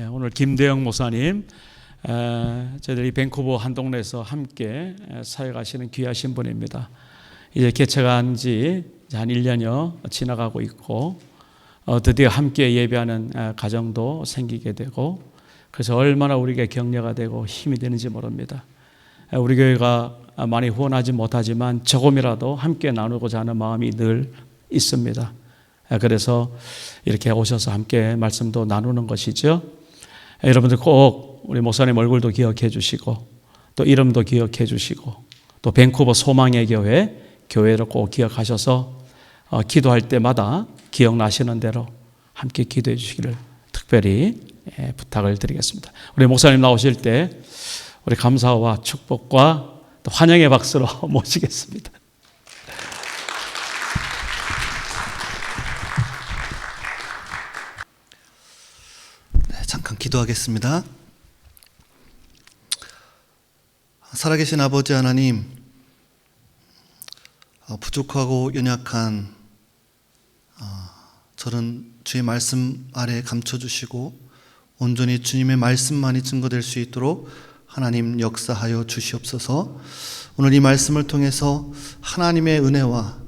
오늘 김대영 목사님, 저희들이 밴쿠버 한 동네에서 함께 사역하시는 귀하신 분입니다. 이제 개척한 지 한 1년여 지나가고 있고, 드디어 함께 예배하는 가정도 생기게 되고, 그래서 얼마나 우리에게 격려가 되고 힘이 되는지 모릅니다. 우리 교회가 많이 후원하지 못하지만 조금이라도 함께 나누고자 하는 마음이 늘 있습니다. 그래서 이렇게 오셔서 함께 말씀도 나누는 것이죠. 여러분들 꼭 우리 목사님 얼굴도 기억해 주시고, 또 이름도 기억해 주시고, 또 밴쿠버 소망의 교회를 꼭 기억하셔서 기도할 때마다 기억나시는 대로 함께 기도해 주시기를 특별히 부탁을 드리겠습니다. 우리 목사님 나오실 때 우리 감사와 축복과 또 환영의 박수로 모시겠습니다. 잠깐 기도하겠습니다. 살아계신 아버지 하나님, 부족하고 연약한 저는 주의 말씀 아래 감춰주시고 온전히 주님의 말씀만이 증거될 수 있도록 하나님 역사하여 주시옵소서. 오늘 이 말씀을 통해서 하나님의 은혜와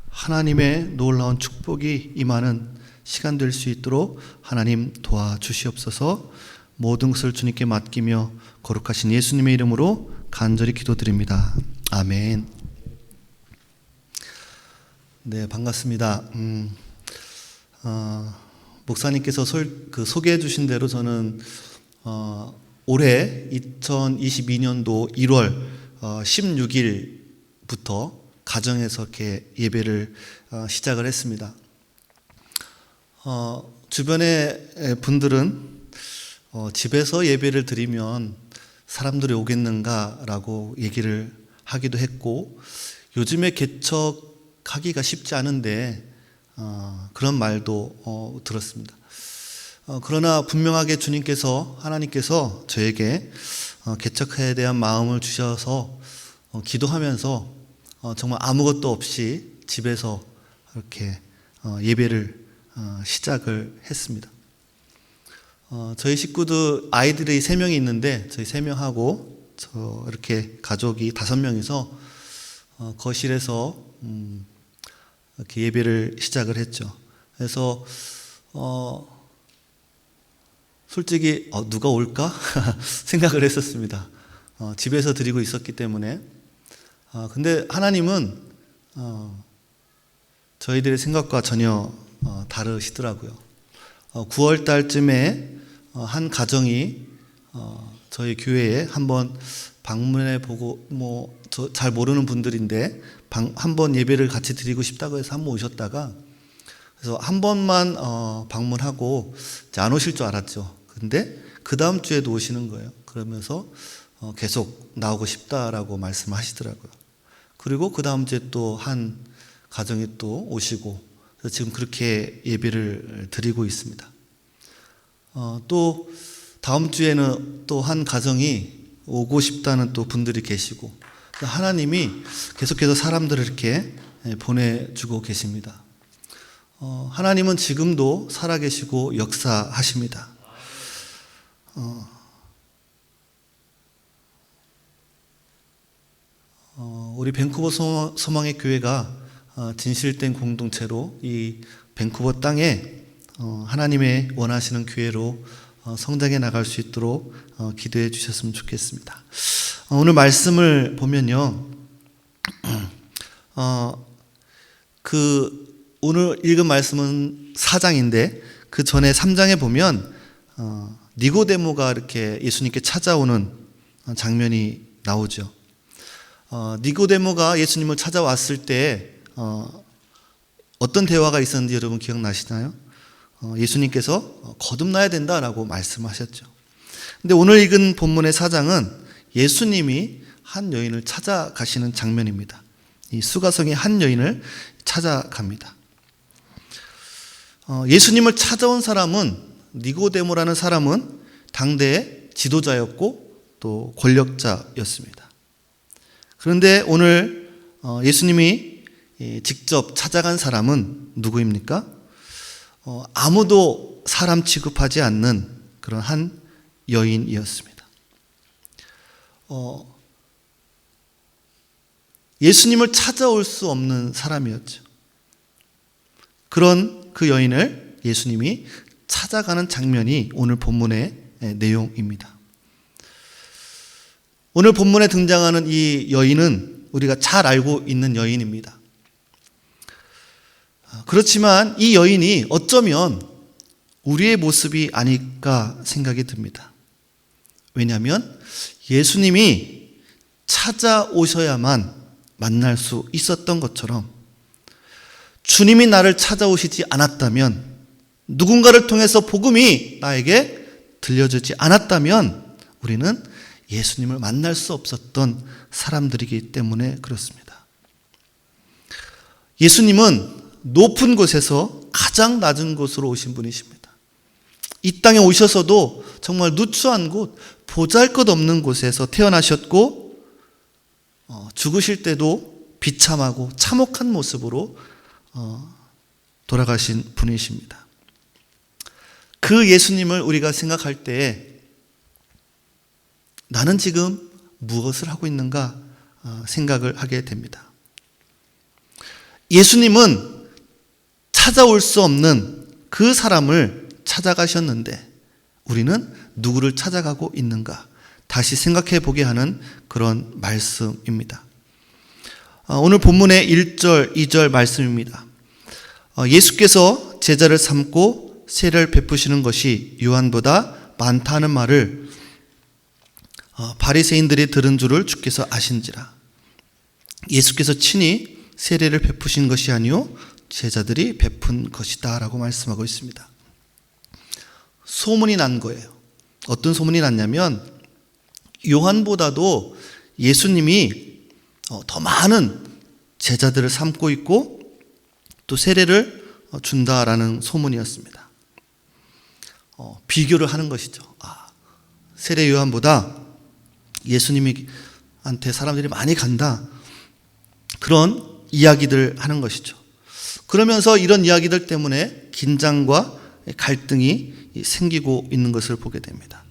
하나님의 놀라운 축복이 임하는 시간 될 수 있도록 하나님 도와주시옵소서. 모든 것을 주님께 맡기며 거룩하신 예수님의 이름으로 간절히 기도드립니다. 아멘. 네, 반갑습니다. 목사님께서 소개해 주신 대로 저는 올해 2022년도 1월 16일부터 가정에서 이렇게 예배를 시작을 했습니다. 주변의 분들은 집에서 예배를 드리면 사람들이 오겠는가라고 얘기를 하기도 했고, 요즘에 개척하기가 쉽지 않은데 그런 말도 들었습니다. 그러나 분명하게 하나님께서 저에게 개척에 대한 마음을 주셔서 기도하면서 정말 아무것도 없이 집에서 이렇게 예배를 시작을 했습니다. 저희 식구들 아이들이 3명이 있는데 저희 3명하고 저 이렇게 가족이 5명이서 거실에서 이렇게 예배를 시작을 했죠. 그래서 솔직히 누가 올까 생각을 했었습니다. 집에서 드리고 있었기 때문에. 근데 하나님은 저희들의 생각과 전혀 다르시더라고요. 9월 달쯤에 한 가정이 저희 교회에 한번 방문해 보고, 잘 모르는 분들인데 한번 예배를 같이 드리고 싶다고 해서 한번 오셨다가, 그래서 한 번만 방문하고 안 오실 줄 알았죠. 근데 그 다음 주에도 오시는 거예요. 그러면서 계속 나오고 싶다라고 말씀하시더라고요. 그리고 그 다음 주에 또 한 가정이 또 오시고, 그래서 지금 그렇게 예배를 드리고 있습니다. 또 다음 주에는 또 한 가정이 오고 싶다는 또 분들이 계시고, 하나님이 계속해서 사람들을 이렇게 보내주고 계십니다. 하나님은 지금도 살아계시고 역사하십니다. 우리 밴쿠버 소망의 교회가 진실된 공동체로 이 밴쿠버 땅에 하나님의 원하시는 교회로 성장해 나갈 수 있도록 기도해 주셨으면 좋겠습니다. 오늘 말씀을 보면요, 오늘 읽은 말씀은 4장인데 그 전에 3장에 보면 니고데모가 이렇게 예수님께 찾아오는 장면이 나오죠. 니고데모가 예수님을 찾아왔을 때 어떤 대화가 있었는지 여러분 기억나시나요? 예수님께서 거듭나야 된다라고 말씀하셨죠. 근데 오늘 읽은 본문의 4장은 예수님이 한 여인을 찾아가시는 장면입니다. 이 수가성이 한 여인을 찾아갑니다. 예수님을 찾아온 사람은, 니고데모라는 사람은 당대의 지도자였고 또 권력자였습니다. 그런데 오늘 예수님이 직접 찾아간 사람은 누구입니까? 아무도 사람 취급하지 않는 그런 한 여인이었습니다. 예수님을 찾아올 수 없는 사람이었죠. 그런 그 여인을 예수님이 찾아가는 장면이 오늘 본문의 내용입니다. 오늘 본문에 등장하는 이 여인은 우리가 잘 알고 있는 여인입니다. 그렇지만 이 여인이 어쩌면 우리의 모습이 아닐까 생각이 듭니다. 왜냐하면 예수님이 찾아오셔야만 만날 수 있었던 것처럼 주님이 나를 찾아오시지 않았다면, 누군가를 통해서 복음이 나에게 들려주지 않았다면 우리는 예수님을 만날 수 없었던 사람들이기 때문에 그렇습니다. 예수님은 높은 곳에서 가장 낮은 곳으로 오신 분이십니다. 이 땅에 오셔서도 정말 누추한 곳, 보잘것없는 곳에서 태어나셨고 죽으실 때도 비참하고 참혹한 모습으로 돌아가신 분이십니다. 그 예수님을 우리가 생각할 때 나는 지금 무엇을 하고 있는가 생각을 하게 됩니다. 예수님은 찾아올 수 없는 그 사람을 찾아가셨는데 우리는 누구를 찾아가고 있는가 다시 생각해 보게 하는 그런 말씀입니다. 오늘 본문의 1절, 2절 말씀입니다. 예수께서 제자를 삼고 세례를 베푸시는 것이 요한보다 많다는 말을 바리새인들이 들은 줄을 주께서 아신지라. 예수께서 친히 세례를 베푸신 것이 아니요 제자들이 베푼 것이다 라고 말씀하고 있습니다. 소문이 난 거예요. 어떤 소문이 났냐면 요한보다도 예수님이 더 많은 제자들을 삼고 있고 또 세례를 준다라는 소문이었습니다. 비교를 하는 것이죠. 세례 요한보다 예수님한테 사람들이 많이 간다. 그런 이야기들 하는 것이죠. 그러면서 이런 이야기들 때문에 긴장과 갈등이 생기고 있는 것을 보게 됩니다.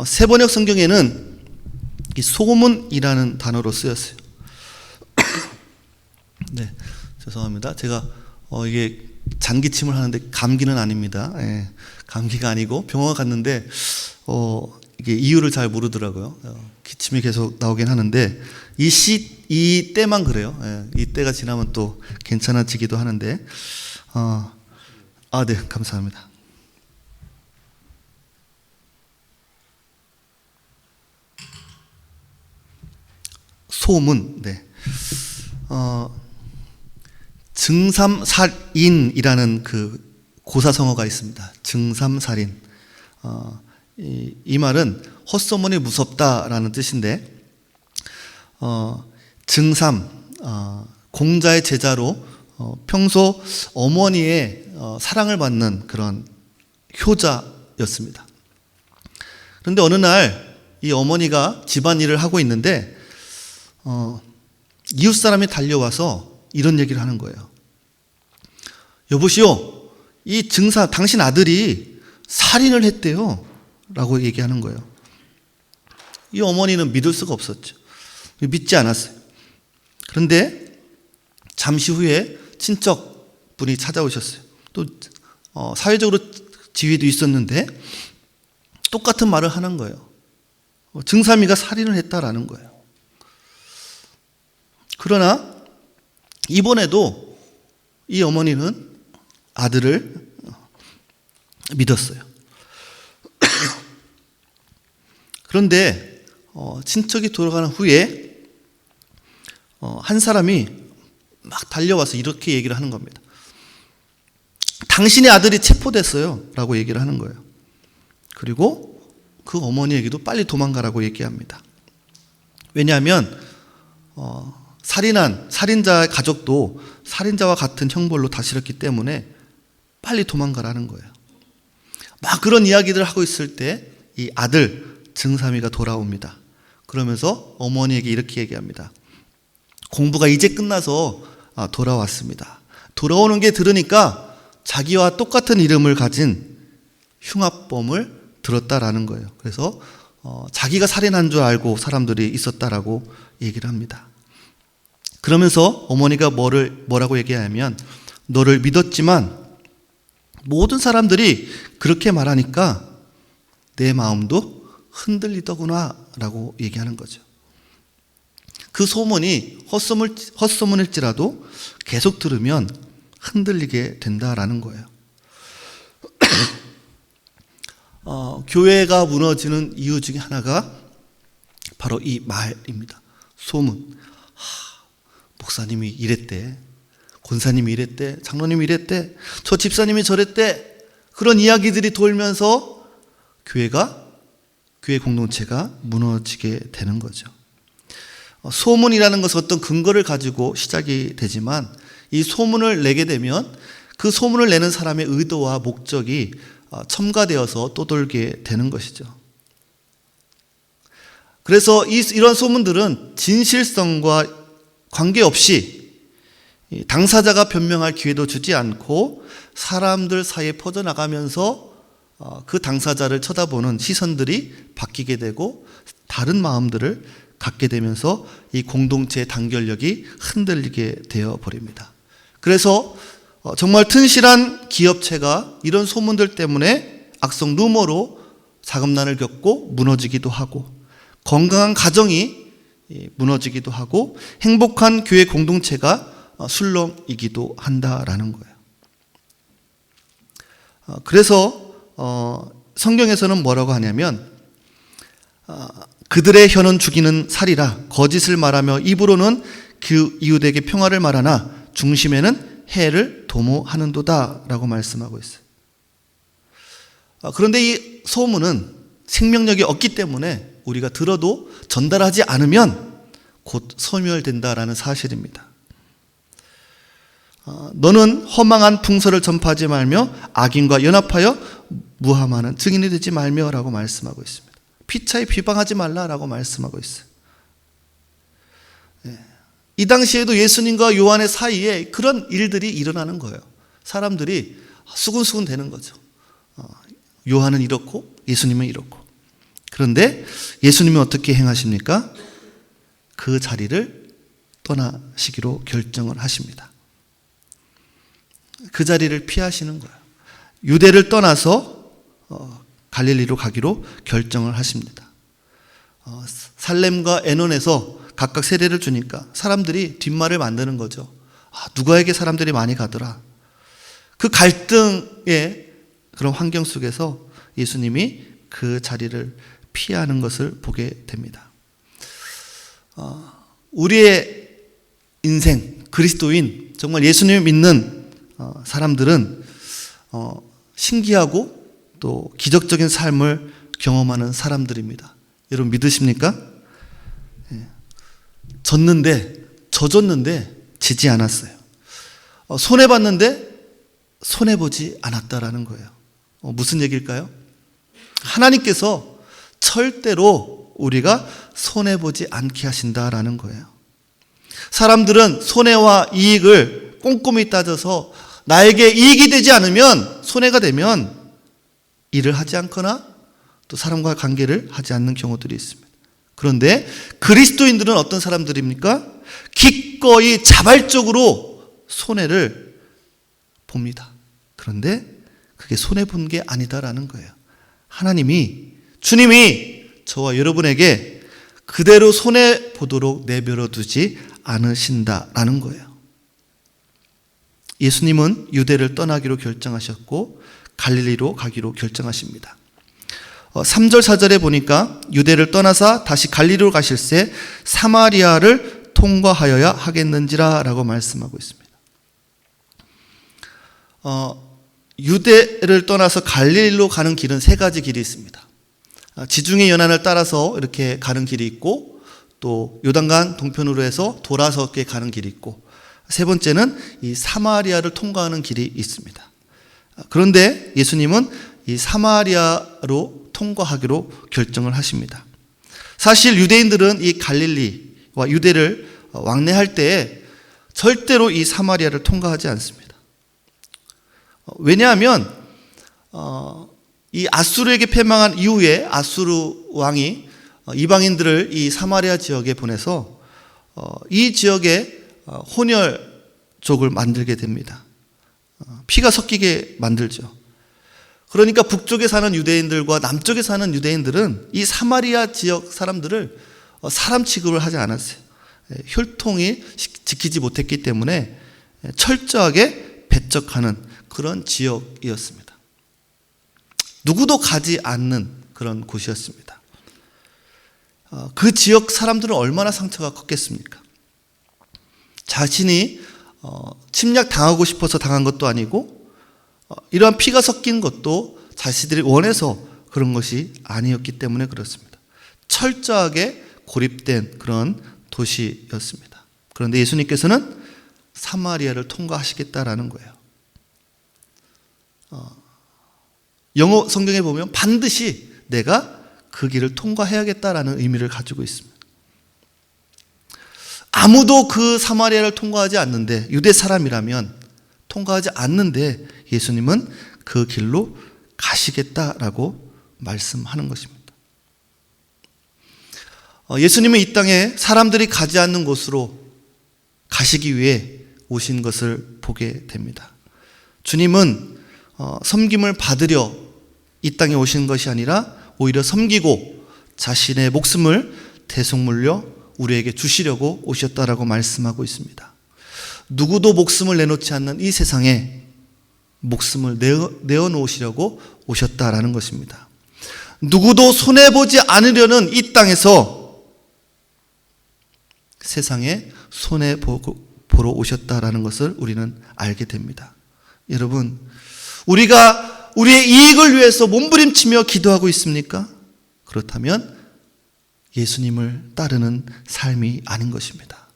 세번역 성경에는 이 소문이라는 단어로 쓰였어요. 네, 죄송합니다. 제가 이게 잔기침을 하는데 감기는 아닙니다. 예, 감기가 아니고 병원 갔는데 이게 이유를 잘 모르더라고요. 기침이 계속 나오긴 하는데 이 때만 그래요. 예, 이 때가 지나면 또 괜찮아지기도 하는데 네, 감사합니다. 소문, 네. 증삼살인이라는 그 고사성어가 있습니다. 증삼살인. 이 말은 헛소문이 무섭다라는 뜻인데, 증삼, 공자의 제자로 평소 어머니의 사랑을 받는 그런 효자였습니다. 그런데 어느 날 이 어머니가 집안일을 하고 있는데 이웃 사람이 달려와서 이런 얘기를 하는 거예요. 여보시오, 이 당신 아들이 살인을 했대요 라고 얘기하는 거예요. 이 어머니는 믿을 수가 없었죠. 믿지 않았어요. 그런데 잠시 후에 친척분이 찾아오셨어요. 또 사회적으로 지위도 있었는데 똑같은 말을 하는 거예요. 증삼이가 살인을 했다라는 거예요. 그러나 이번에도 이 어머니는 아들을 믿었어요. 그런데 친척이 돌아가는 후에 한 사람이 막 달려와서 이렇게 얘기를 하는 겁니다. 당신의 아들이 체포됐어요 라고 얘기를 하는 거예요. 그리고 그 어머니에게도 빨리 도망가라고 얘기합니다. 왜냐하면 살인한 살인자의 가족도 살인자와 같은 형벌로 다스렸기 때문에 빨리 도망가라는 거예요. 막 그런 이야기들을 하고 있을 때 이 아들 증삼이가 돌아옵니다. 그러면서 어머니에게 이렇게 얘기합니다. 공부가 이제 끝나서 돌아왔습니다. 돌아오는 게 들으니까 자기와 똑같은 이름을 가진 흉악범을 들었다라는 거예요. 그래서 자기가 살인한 줄 알고 사람들이 있었다라고 얘기를 합니다. 그러면서 어머니가 뭐라고 얘기하냐면, 너를 믿었지만 모든 사람들이 그렇게 말하니까 내 마음도 흔들리더구나 라고 얘기하는 거죠. 그 소문이 헛소문일지라도 계속 들으면 흔들리게 된다라는 거예요. 교회가 무너지는 이유 중에 하나가 바로 이 말입니다. 소문. 목사님이 이랬대, 권사님이 이랬대, 장로님이 이랬대, 저 집사님이 저랬대. 그런 이야기들이 돌면서 교회 공동체가 무너지게 되는 거죠. 소문이라는 것은 어떤 근거를 가지고 시작이 되지만, 이 소문을 내게 되면 그 소문을 내는 사람의 의도와 목적이 첨가되어서 떠돌게 되는 것이죠. 그래서 이런 소문들은 진실성과 관계없이 당사자가 변명할 기회도 주지 않고 사람들 사이에 퍼져나가면서 그 당사자를 쳐다보는 시선들이 바뀌게 되고 다른 마음들을 갖게 되면서 이 공동체의 단결력이 흔들리게 되어 버립니다. 그래서 정말 튼실한 기업체가 이런 소문들 때문에 악성 루머로 자금난을 겪고 무너지기도 하고, 건강한 가정이 무너지기도 하고, 행복한 교회 공동체가 술렁이기도 한다라는 거예요. 그래서 성경에서는 뭐라고 하냐면, 그들의 혀는 죽이는 살이라 거짓을 말하며 입으로는 그 이웃에게 평화를 말하나 중심에는 해를 도모하는도다 라고 말씀하고 있어요. 그런데 이 소문은 생명력이 없기 때문에 우리가 들어도 전달하지 않으면 곧 소멸된다라는 사실입니다. 너는 허망한 풍설을 전파하지 말며 악인과 연합하여 무함하는 증인이 되지 말며 라고 말씀하고 있습니다. 피차에 비방하지 말라라고 말씀하고 있어요. 이 당시에도 예수님과 요한의 사이에 그런 일들이 일어나는 거예요. 사람들이 수군수군 되는 거죠. 요한은 이렇고 예수님은 이렇고. 그런데 예수님은 어떻게 행하십니까? 그 자리를 떠나시기로 결정을 하십니다. 그 자리를 피하시는 거예요. 유대를 떠나서 갈릴리로 가기로 결정을 하십니다. 살렘과 에논에서 각각 세례를 주니까 사람들이 뒷말을 만드는 거죠. 누가에게 사람들이 많이 가더라. 그 갈등의 그런 환경 속에서 예수님이 그 자리를 피하는 것을 보게 됩니다. 우리의 인생, 그리스도인, 정말 예수님을 믿는 사람들은 신기하고 또 기적적인 삶을 경험하는 사람들입니다. 여러분 믿으십니까? 졌는데 지지 않았어요. 손해봤는데 손해보지 않았다라는 거예요. 무슨 얘기일까요? 하나님께서 절대로 우리가 손해보지 않게 하신다라는 거예요. 사람들은 손해와 이익을 꼼꼼히 따져서 나에게 이익이 되지 않으면, 손해가 되면 일을 하지 않거나 또 사람과의 관계를 하지 않는 경우들이 있습니다. 그런데 그리스도인들은 어떤 사람들입니까? 기꺼이 자발적으로 손해를 봅니다. 그런데 그게 손해본 게 아니다라는 거예요. 주님이 저와 여러분에게 그대로 손해보도록 내버려 두지 않으신다라는 거예요. 예수님은 유대를 떠나기로 결정하셨고 갈릴리로 가기로 결정하십니다. 3절 4절에 보니까 유대를 떠나사 다시 갈릴리로 가실새 사마리아를 통과하여야 하겠는지라 라고 말씀하고 있습니다. 유대를 떠나서 갈릴리로 가는 길은 세 가지 길이 있습니다. 지중해 연안을 따라서 이렇게 가는 길이 있고, 또 요단강 동편으로 해서 돌아서 이렇게 가는 길이 있고, 세 번째는 이 사마리아를 통과하는 길이 있습니다. 그런데 예수님은 이 사마리아로 통과하기로 결정을 하십니다. 사실 유대인들은 이 갈릴리와 유대를 왕래할 때에 절대로 이 사마리아를 통과하지 않습니다. 왜냐하면 이 아수르에게 패망한 이후에 아수르 왕이 이방인들을 이 사마리아 지역에 보내서 이 지역에 혼혈족을 만들게 됩니다. 피가 섞이게 만들죠. 그러니까 북쪽에 사는 유대인들과 남쪽에 사는 유대인들은 이 사마리아 지역 사람들을 사람 취급을 하지 않았어요. 혈통이 지키지 못했기 때문에 철저하게 배척하는 그런 지역이었습니다. 누구도 가지 않는 그런 곳이었습니다. 그 지역 사람들은 얼마나 상처가 컸겠습니까? 자신이 침략 당하고 싶어서 당한 것도 아니고 이러한 피가 섞인 것도 자신들이 원해서 그런 것이 아니었기 때문에 그렇습니다. 철저하게 고립된 그런 도시였습니다. 그런데 예수님께서는 사마리아를 통과하시겠다라는 거예요. 영어 성경에 보면 반드시 내가 그 길을 통과해야겠다라는 의미를 가지고 있습니다. 아무도 그 사마리아를 통과하지 않는데, 유대 사람이라면 통과하지 않는데 예수님은 그 길로 가시겠다라고 말씀하는 것입니다. 예수님은 이 땅에 사람들이 가지 않는 곳으로 가시기 위해 오신 것을 보게 됩니다. 주님은 섬김을 받으려 이 땅에 오신 것이 아니라 오히려 섬기고 자신의 목숨을 대속물로 우리에게 주시려고 오셨다라고 말씀하고 있습니다. 누구도 목숨을 내놓지 않는 이 세상에 목숨을 내어놓으시려고 오셨다라는 것입니다. 누구도 손해보지 않으려는 이 땅에서 세상에 손해보러 오셨다라는 것을 우리는 알게 됩니다. 여러분, 우리가 우리의 이익을 위해서 몸부림치며 기도하고 있습니까? 그렇다면 예수님을 따르는 삶이 아닌 것입니다.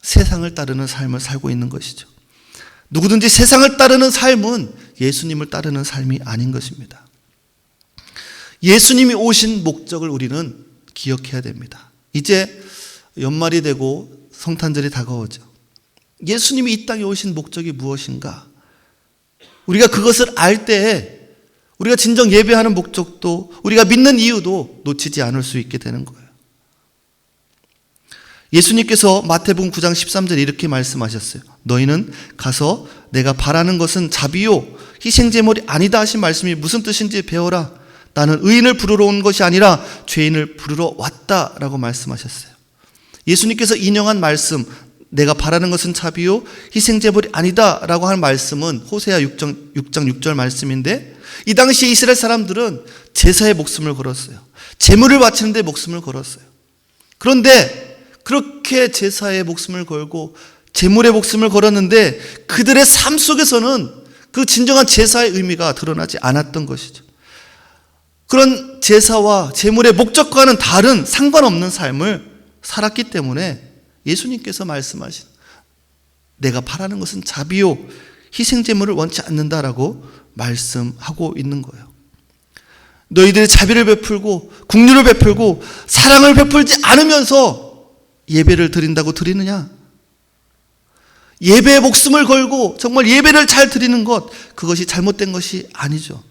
세상을 따르는 삶을 살고 있는 것이죠. 누구든지 세상을 따르는 삶은 예수님을 따르는 삶이 아닌 것입니다. 예수님이 오신 목적을 우리는 기억해야 됩니다. 이제 연말이 되고 성탄절이 다가오죠. 예수님이 이 땅에 오신 목적이 무엇인가? 우리가 그것을 알 때에 우리가 진정 예배하는 목적도, 우리가 믿는 이유도 놓치지 않을 수 있게 되는 거예요. 예수님께서 마태복음 9장 13절에 이렇게 말씀하셨어요. 너희는 가서 내가 바라는 것은 자비요 희생제물이 아니다 하신 말씀이 무슨 뜻인지 배워라. 나는 의인을 부르러 온 것이 아니라 죄인을 부르러 왔다라고 말씀하셨어요. 예수님께서 인용한 말씀, 내가 바라는 것은 자비요 희생제물이 아니다 라고 하는 말씀은 호세아 6장 6절 말씀인데, 이 당시 이스라엘 사람들은 제사에 목숨을 걸었어요. 제물을 바치는데 목숨을 걸었어요. 그런데 그렇게 제사에 목숨을 걸고 제물에 목숨을 걸었는데 그들의 삶 속에서는 그 진정한 제사의 의미가 드러나지 않았던 것이죠. 그런 제사와 제물의 목적과는 다른 상관없는 삶을 살았기 때문에 예수님께서 말씀하신 내가 바라는 것은 자비요 희생제물을 원치 않는다라고 말씀하고 있는 거예요. 너희들이 자비를 베풀고 긍휼을 베풀고 사랑을 베풀지 않으면서 예배를 드린다고 드리느냐? 예배에 목숨을 걸고 정말 예배를 잘 드리는 것, 그것이 잘못된 것이 아니죠.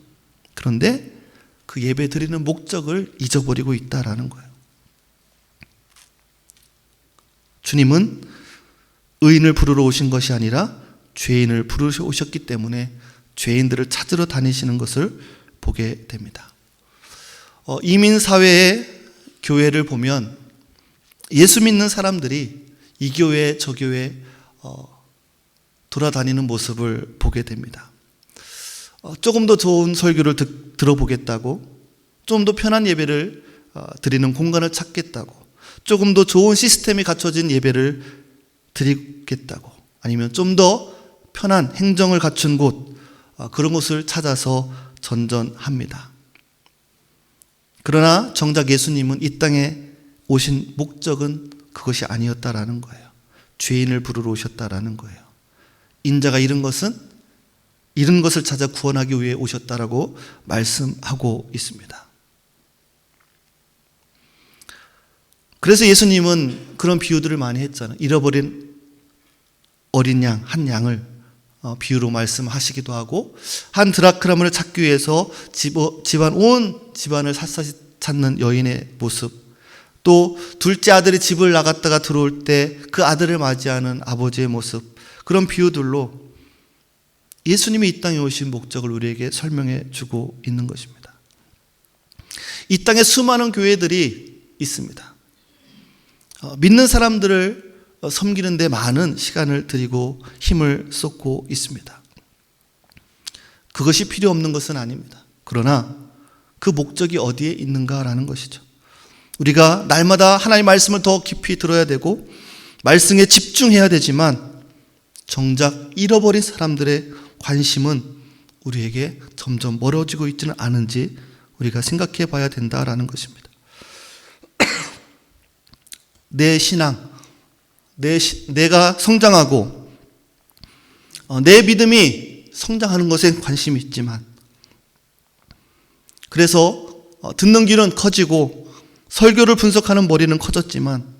그런데 그 예배 드리는 목적을 잊어버리고 있다라는 거예요. 주님은 의인을 부르러 오신 것이 아니라 죄인을 부르러 오셨기 때문에 죄인들을 찾으러 다니시는 것을 보게 됩니다. 이민사회의 교회를 보면 예수 믿는 사람들이 이 교회 저 교회 돌아다니는 모습을 보게 됩니다. 조금 더 좋은 설교를 들어보겠다고, 좀 더 편한 예배를 드리는 공간을 찾겠다고, 조금 더 좋은 시스템이 갖춰진 예배를 드리겠다고, 아니면 좀 더 편한 행정을 갖춘 곳, 그런 곳을 찾아서 전전합니다. 그러나 정작 예수님은 이 땅에 오신 목적은 그것이 아니었다라는 거예요. 죄인을 부르러 오셨다라는 거예요. 인자가 잃은 것을 찾아 구원하기 위해 오셨다라고 말씀하고 있습니다. 그래서 예수님은 그런 비유들을 많이 했잖아요. 잃어버린 어린 양 한 양을 비유로 말씀하시기도 하고, 한 드라크라물을 찾기 위해서 온 집안을 샅샅이 찾는 여인의 모습, 또 둘째 아들이 집을 나갔다가 들어올 때 그 아들을 맞이하는 아버지의 모습, 그런 비유들로 예수님이 이 땅에 오신 목적을 우리에게 설명해 주고 있는 것입니다. 이 땅에 수많은 교회들이 있습니다. 믿는 사람들을 섬기는 데 많은 시간을 들이고 힘을 쏟고 있습니다. 그것이 필요 없는 것은 아닙니다. 그러나 그 목적이 어디에 있는가라는 것이죠. 우리가 날마다 하나님의 말씀을 더 깊이 들어야 되고 말씀에 집중해야 되지만 정작 잃어버린 사람들의 관심은 우리에게 점점 멀어지고 있지는 않은지 우리가 생각해 봐야 된다라는 것입니다. 내 신앙, 내가 성장하고 내 믿음이 성장하는 것에 관심이 있지만, 그래서 듣는 귀는 커지고 설교를 분석하는 머리는 커졌지만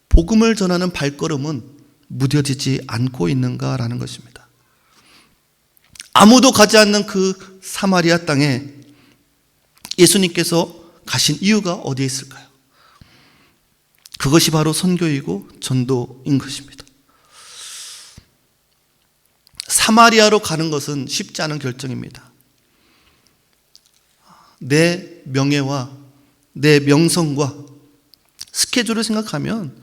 복음을 전하는 발걸음은 무뎌지지 않고 있는가라는 것입니다. 아무도 가지 않는 그 사마리아 땅에 예수님께서 가신 이유가 어디에 있을까요? 그것이 바로 선교이고 전도인 것입니다. 사마리아로 가는 것은 쉽지 않은 결정입니다. 내 명예와 내 명성과 스케줄을 생각하면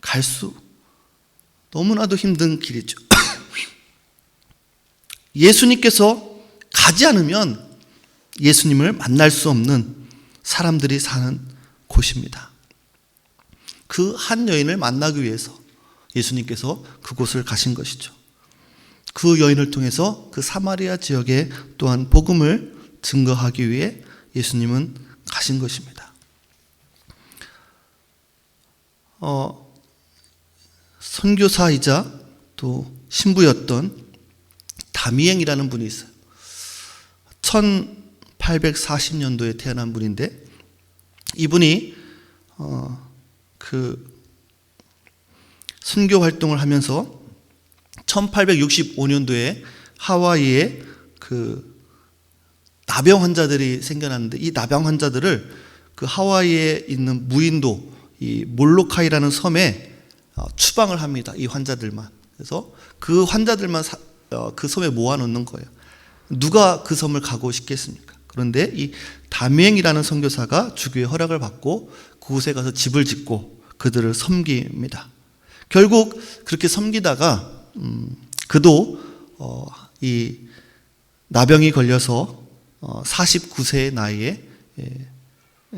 갈 수 너무나도 힘든 길이죠. 예수님께서 가지 않으면 예수님을 만날 수 없는 사람들이 사는 곳입니다. 그 한 여인을 만나기 위해서 예수님께서 그곳을 가신 것이죠. 그 여인을 통해서 그 사마리아 지역에 또한 복음을 증거하기 위해 예수님은 가신 것입니다. 선교사이자 또 신부였던 다미앵이라는 분이 있어요. 1840년도에 태어난 분인데, 이분이 그 선교 활동을 하면서 1865년도에 하와이에 그 나병 환자들이 생겨났는데, 이 나병 환자들을 그 하와이에 있는 무인도 이 몰로카이라는 섬에 추방을 합니다. 이 환자들만. 그래서 그 환자들만 그 섬에 모아놓는 거예요. 누가 그 섬을 가고 싶겠습니까? 그런데 이 다미앵이라는 선교사가 주교의 허락을 받고 그곳에 가서 집을 짓고 그들을 섬깁니다. 결국 그렇게 섬기다가 그도 이 나병이 걸려서 49세의 나이에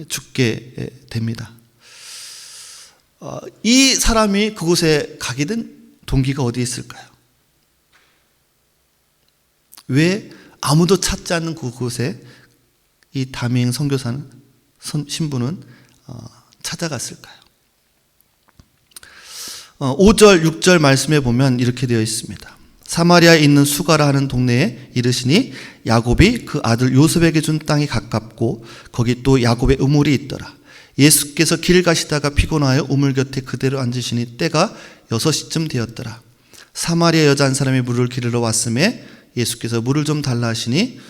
죽게 됩니다. 이 사람이 그곳에 가게 된 동기가 어디에 있을까요? 왜 아무도 찾지 않는 그곳에 이 다미앵 선교사는 신부는 찾아갔을까요? 5절, 6절 말씀에 보면 이렇게 되어 있습니다. 사마리아에 있는 수가라 하는 동네에 이르시니 야곱이 그 아들 요셉에게 준 땅이 가깝고 거기 또 야곱의 우물이 있더라. 예수께서 길 가시다가 피곤하여 우물 곁에 그대로 앉으시니 때가 6시쯤 되었더라. 사마리아 여자 한 사람이 물을 기르러 왔음에 예수께서 물을 좀 달라 하시니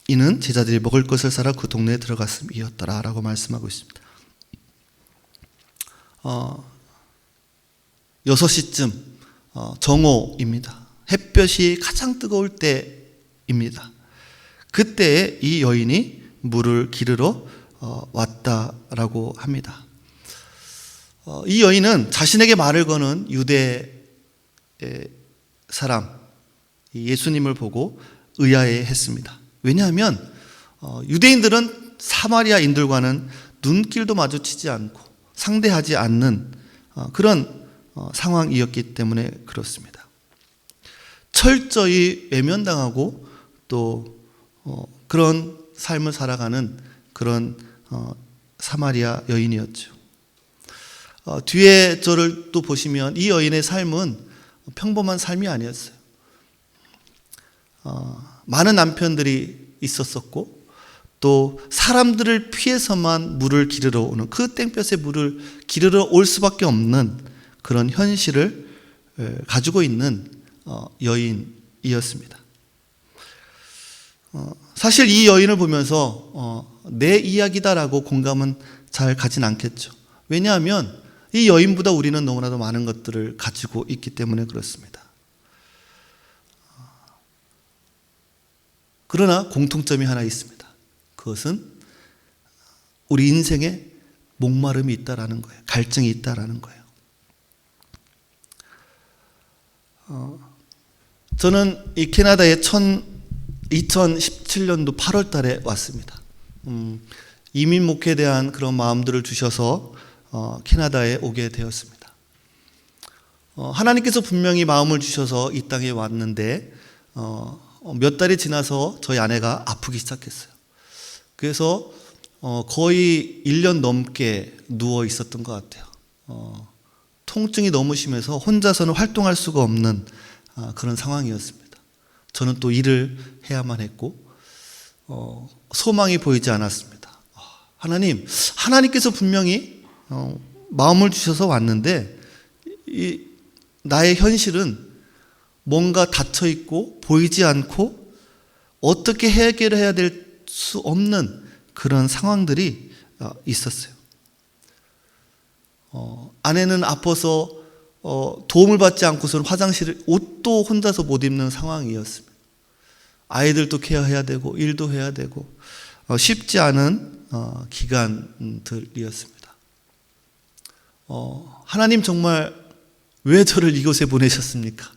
이는 제자들이 먹을 것을 사러 그 동네에 들어갔음이었더라 라고 말씀하고 있습니다. 6시쯤 정오입니다. 햇볕이 가장 뜨거울 때입니다. 그때 이 여인이 물을 기르러 왔다라고 합니다. 이 여인은 자신에게 말을 거는 유대 사람 예수님을 보고 의아해했습니다. 왜냐하면 유대인들은 사마리아인들과는 눈길도 마주치지 않고 상대하지 않는 그런 상황이었기 때문에 그렇습니다. 철저히 외면당하고 또 그런 삶을 살아가는 그런 사마리아 여인이었죠. 뒤에 저를 또 보시면 이 여인의 삶은 평범한 삶이 아니었어요. 많은 남편들이 있었었고 또 사람들을 피해서만 물을 기르러 오는 그 땡볕에 물을 기르러 올 수밖에 없는 그런 현실을 가지고 있는 여인이었습니다. 사실 이 여인을 보면서 내 이야기다라고 공감은 잘 가진 않겠죠. 왜냐하면 이 여인보다 우리는 너무나도 많은 것들을 가지고 있기 때문에 그렇습니다. 그러나 공통점이 하나 있습니다. 그것은 우리 인생에 목마름이 있다라는 거예요. 갈증이 있다라는 거예요. 저는 이 캐나다에 2017년도 8월 달에 왔습니다. 이민 목회에 대한 그런 마음들을 주셔서 캐나다에 오게 되었습니다. 하나님께서 분명히 마음을 주셔서 이 땅에 왔는데 몇 달이 지나서 저희 아내가 아프기 시작했어요. 그래서 거의 1년 넘게 누워 있었던 것 같아요. 통증이 너무 심해서 혼자서는 활동할 수가 없는 그런 상황이었습니다. 저는 또 일을 해야만 했고 소망이 보이지 않았습니다. 하나님께서 분명히 마음을 주셔서 왔는데 나의 현실은 뭔가 닫혀 있고 보이지 않고 어떻게 해결해야 될 수 없는 그런 상황들이 있었어요. 아내는 아파서 도움을 받지 않고서는 화장실에 옷도 혼자서 못 입는 상황이었습니다. 아이들도 케어해야 되고 일도 해야 되고 쉽지 않은 기간들이었습니다. 하나님 정말 왜 저를 이곳에 보내셨습니까?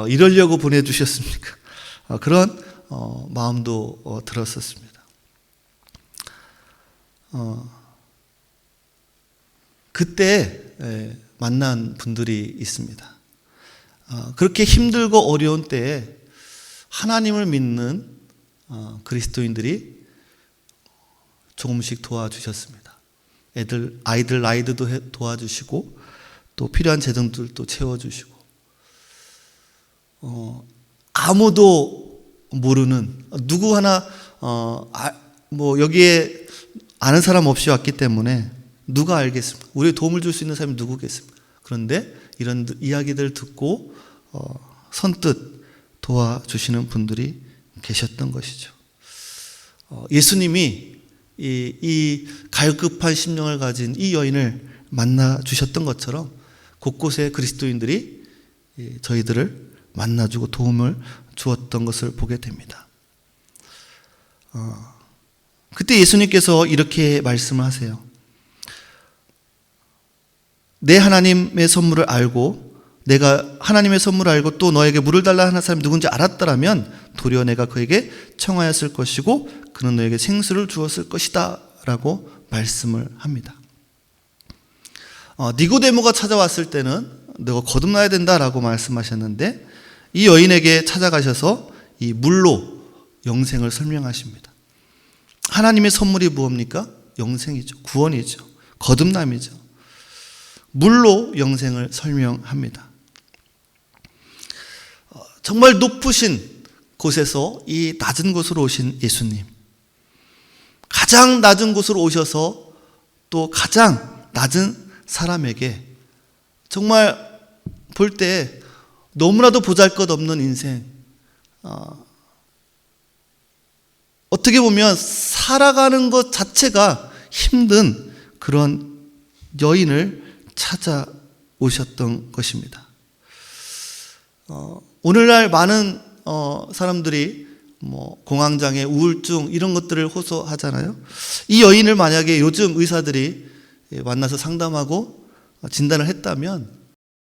이러려고 보내주셨습니까? 그런 마음도 들었었습니다. 그때 만난 분들이 있습니다. 그렇게 힘들고 어려운 때에 하나님을 믿는 그리스도인들이 조금씩 도와주셨습니다. 아이들 나이도 도와주시고 또 필요한 재정들도 채워주시고 아무도 모르는 누구 하나 여기에 아는 사람 없이 왔기 때문에 누가 알겠습니까? 우리에 도움을 줄 수 있는 사람이 누구겠습니까? 그런데 이런 이야기들 듣고 선뜻 도와주시는 분들이 계셨던 것이죠. 예수님이 이 갈급한 심령을 가진 이 여인을 만나 주셨던 것처럼 곳곳에 그리스도인들이 저희들을 만나주고 도움을 주었던 것을 보게 됩니다. 그때 예수님께서 이렇게 말씀을 하세요. 내 하나님의 선물을 알고 내가 하나님의 선물을 알고 또 너에게 물을 달라 하는 사람이 누군지 알았더라면 도리어 내가 그에게 청하였을 것이고 그는 너에게 생수를 주었을 것이다 라고 말씀을 합니다. 니고데모가 찾아왔을 때는 너가 거듭나야 된다라고 말씀하셨는데 이 여인에게 찾아가셔서 이 물로 영생을 설명하십니다. 하나님의 선물이 무엇입니까? 영생이죠. 구원이죠. 거듭남이죠. 물로 영생을 설명합니다. 정말 높으신 곳에서 이 낮은 곳으로 오신 예수님, 가장 낮은 곳으로 오셔서 또 가장 낮은 사람에게 정말 볼 때 너무나도 보잘것없는 인생, 어떻게 보면 살아가는 것 자체가 힘든 그런 여인을 찾아오셨던 것입니다. 오늘날 많은 사람들이 공황장애, 우울증 이런 것들을 호소하잖아요. 이 여인을 만약에 요즘 의사들이 만나서 상담하고 진단을 했다면